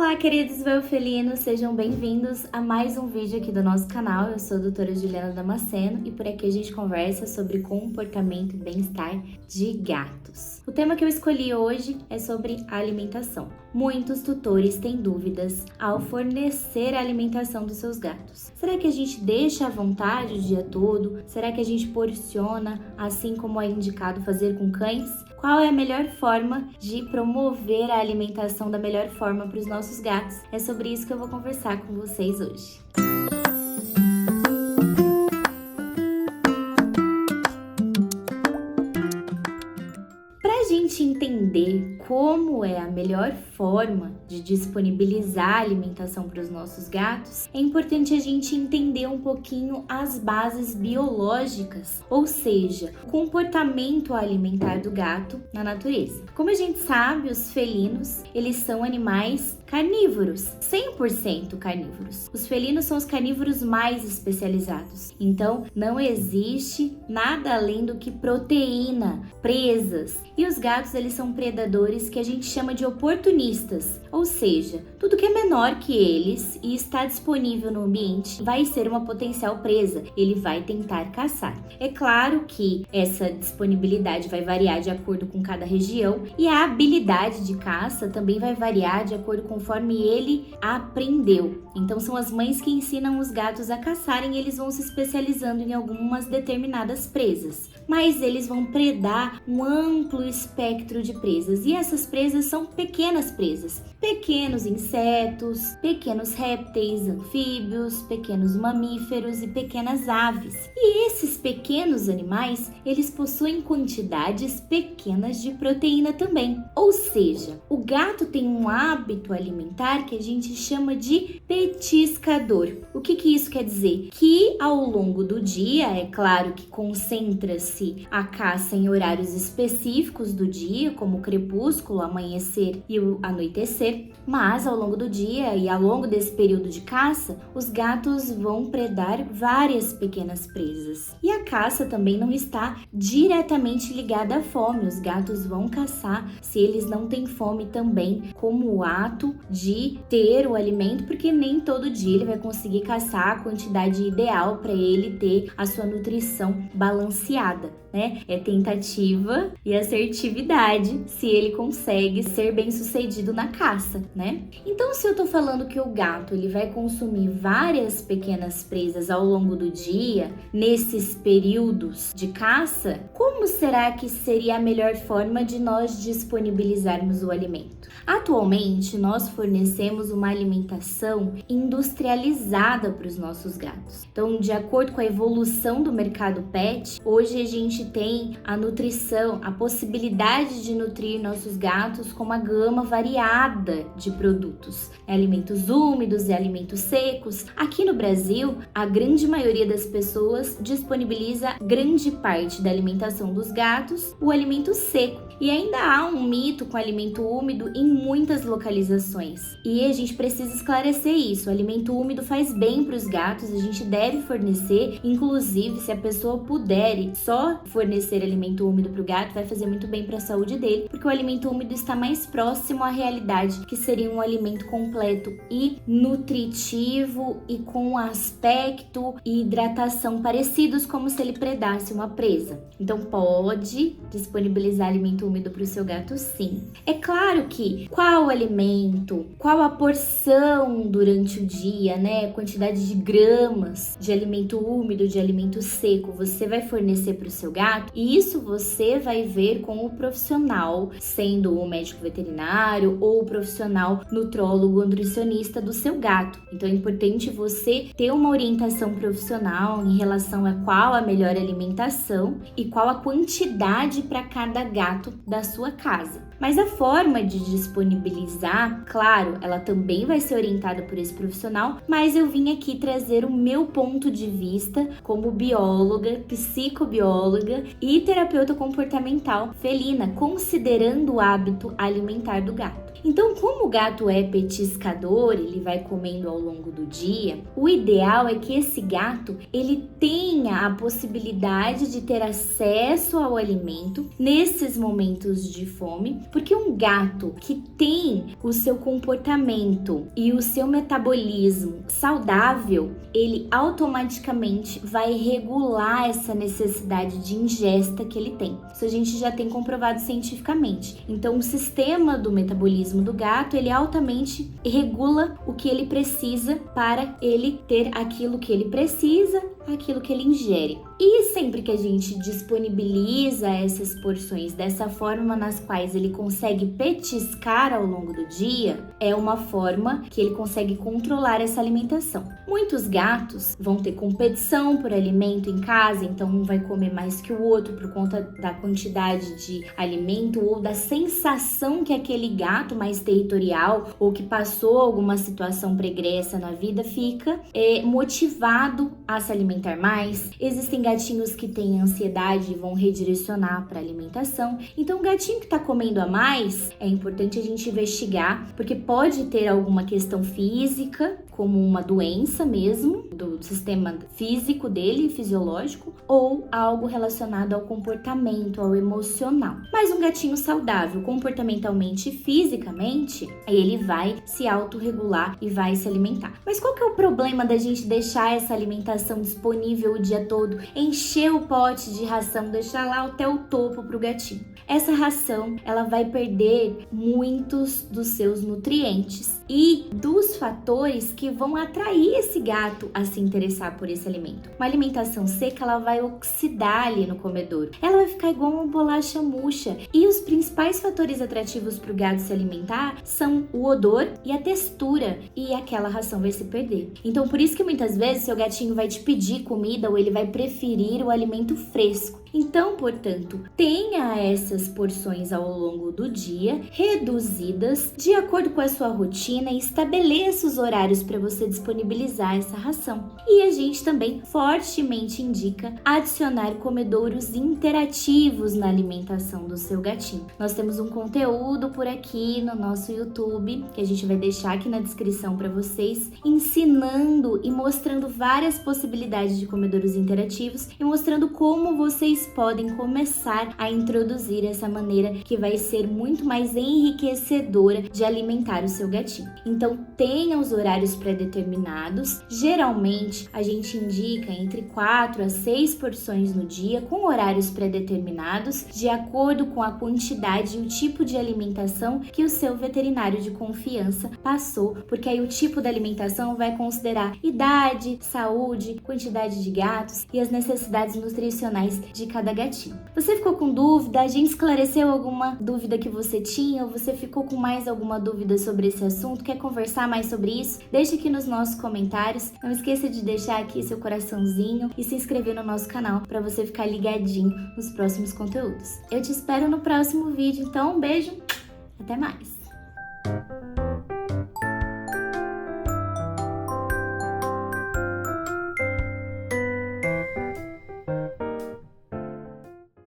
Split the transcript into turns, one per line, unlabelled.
Olá, queridos felinos, sejam bem-vindos a mais um vídeo aqui do nosso canal. Eu sou a doutora Juliana Damasceno e por aqui a gente conversa sobre comportamento e bem-estar de gatos. O tema que eu escolhi hoje é sobre alimentação. Muitos tutores têm dúvidas ao fornecer a alimentação dos seus gatos. Será que a gente deixa à vontade o dia todo? Será que a gente porciona assim como é indicado fazer com cães? Qual é a melhor forma de promover a alimentação da melhor forma para os nossos gatos? É sobre isso que eu vou conversar com vocês hoje. Para a gente entender como é a melhor forma de disponibilizar a alimentação para os nossos gatos, é importante a gente entender um pouquinho as bases biológicas, ou seja, o comportamento alimentar do gato na natureza. Como a gente sabe, os felinos, eles são animais carnívoros, 100% carnívoros. Os felinos são os carnívoros mais especializados. Então, não existe nada além do que proteína, presas. E os gatos, eles são predadores que a gente chama de oportunistas, ou seja, tudo que é menor que eles e está disponível no ambiente vai ser uma potencial presa, ele vai tentar caçar. É claro que essa disponibilidade vai variar de acordo com cada região e a habilidade de caça também vai variar de acordo conforme ele aprendeu. Então são as mães que ensinam os gatos a caçarem e eles vão se especializando em algumas determinadas presas, mas eles vão predar um amplo espectro de presas e essas presas são pequenas presas, pequenos insetos, pequenos répteis, anfíbios, pequenos mamíferos e pequenas aves. E esses pequenos animais, eles possuem quantidades pequenas de proteína também. Ou seja, o gato tem um hábito alimentar que a gente chama de petiscador. O que isso quer dizer? Que ao longo do dia, é claro que concentra-se a caça em horários específicos do dia, como o crepúsculo, o amanhecer e o anoitecer, mas ao longo do dia e ao longo desse período de caça, os gatos vão predar várias pequenas presas. E a caça também não está diretamente ligada à fome. Os gatos vão caçar se eles não têm fome também, como o ato de ter o alimento, porque nem todo dia ele vai conseguir caçar a quantidade ideal para ele ter a sua nutrição balanceada, né? É tentativa e assertividade se ele consegue ser bem sucedido na caça, né? Então, se eu tô falando que o gato ele vai consumir várias pequenas presas ao longo do dia, nesses períodos de caça, como será que seria a melhor forma de nós disponibilizarmos o alimento? Atualmente, nós fornecemos uma alimentação industrializada para os nossos gatos. Então, de acordo com a evolução do mercado pet, hoje a gente tem a nutrição, a possibilidade de nutrir nossos gatos com uma gama variada de produtos, alimentos úmidos e alimentos secos. Aqui no Brasil, a grande maioria das pessoas disponibiliza grande parte da alimentação dos gatos, o alimento seco. E ainda há um mito com alimento úmido em muitas localizações. E a gente precisa esclarecer isso. O alimento úmido faz bem para os gatos, a gente deve fornecer, inclusive se a pessoa puder só fornecer alimento úmido para o gato, vai fazer muito bem para a saúde dele, porque o alimento úmido está mais próximo à realidade, que seria um alimento completo e nutritivo e com aspecto e hidratação parecidos como se ele predasse uma presa. Então pode disponibilizar alimento úmido para o seu gato, sim. É claro que qual alimento, qual a porção durante o dia, né? Quantidade de gramas de alimento úmido, de alimento seco você vai fornecer para o seu gato, e isso você vai ver com o profissional, sendo o médico veterinário ou o profissional nutrólogo ou nutricionista do seu gato. Então é importante você ter uma orientação profissional em relação a qual a melhor alimentação e qual a quantidade para cada gato da sua casa. Mas a forma de disponibilizar, claro, ela também vai ser orientada por esse profissional, mas eu vim aqui trazer o meu ponto de vista como bióloga, psicobióloga e terapeuta comportamental felina, considerando o hábito alimentar do gato. Então, como o gato é petiscador, ele vai comendo ao longo do dia, o ideal é que esse gato, ele tenha a possibilidade de ter acesso ao alimento nesses momentos de fome Porque um gato que tem o seu comportamento e o seu metabolismo saudável, ele automaticamente vai regular essa necessidade de ingesta que ele tem. Isso a gente já tem comprovado cientificamente. Então, o sistema do metabolismo do gato, ele altamente regula o que ele precisa para ele ter aquilo que ele precisa, aquilo que ele ingere. E sempre que a gente disponibiliza essas porções dessa forma nas quais ele consegue petiscar ao longo do dia, é uma forma que ele consegue controlar essa alimentação. Muitos gatos vão ter competição por alimento em casa, então um vai comer mais que o outro por conta da quantidade de alimento ou da sensação que aquele gato mais territorial ou que passou alguma situação pregressa na vida fica motivado a se alimentar mais. Existem gatinhos que têm ansiedade e vão redirecionar para alimentação. Então, o gatinho que está comendo a mais, é importante a gente investigar, porque pode ter alguma questão física, como uma doença mesmo, do sistema físico dele, fisiológico, ou algo relacionado ao comportamento, ao emocional. Mas um gatinho saudável, comportamentalmente e fisicamente, ele vai se autorregular e vai se alimentar. Mas qual que é o problema da gente deixar essa alimentação disponível o dia todo, encher o pote de ração, deixar lá até o topo para o gatinho? Essa ração, ela vai perder muitos dos seus nutrientes e dos fatores que vão atrair esse gato a se interessar por esse alimento. Uma alimentação seca, ela vai oxidar ali no comedouro. Ela vai ficar igual uma bolacha murcha. E os principais fatores atrativos para o gato se alimentar são o odor e a textura. E aquela ração vai se perder. Então, por isso que muitas vezes seu gatinho vai te pedir comida ou ele vai preferir o alimento fresco. Então, portanto, tenha essas porções ao longo do dia, reduzidas, de acordo com a sua rotina, e estabeleça os horários para você disponibilizar essa ração. E a gente também fortemente indica adicionar comedouros interativos na alimentação do seu gatinho. Nós temos um conteúdo por aqui no nosso YouTube, que a gente vai deixar aqui na descrição para vocês, ensinando e mostrando várias possibilidades de comedouros interativos e mostrando como vocês podem começar a introduzir essa maneira que vai ser muito mais enriquecedora de alimentar o seu gatinho. Então, tenha os horários pré-determinados. Geralmente, a gente indica entre 4 a 6 porções no dia, com horários pré-determinados, de acordo com a quantidade e o tipo de alimentação que o seu veterinário de confiança passou, porque aí o tipo da alimentação vai considerar idade, saúde, quantidade de gatos e as necessidades nutricionais de cada gatinho. Você ficou com dúvida? A gente esclareceu alguma dúvida que você tinha? Ou você ficou com mais alguma dúvida sobre esse assunto? Quer conversar mais sobre isso? Deixe aqui nos nossos comentários. Não esqueça de deixar aqui seu coraçãozinho e se inscrever no nosso canal para você ficar ligadinho nos próximos conteúdos. Eu te espero no próximo vídeo, então um beijo, até mais!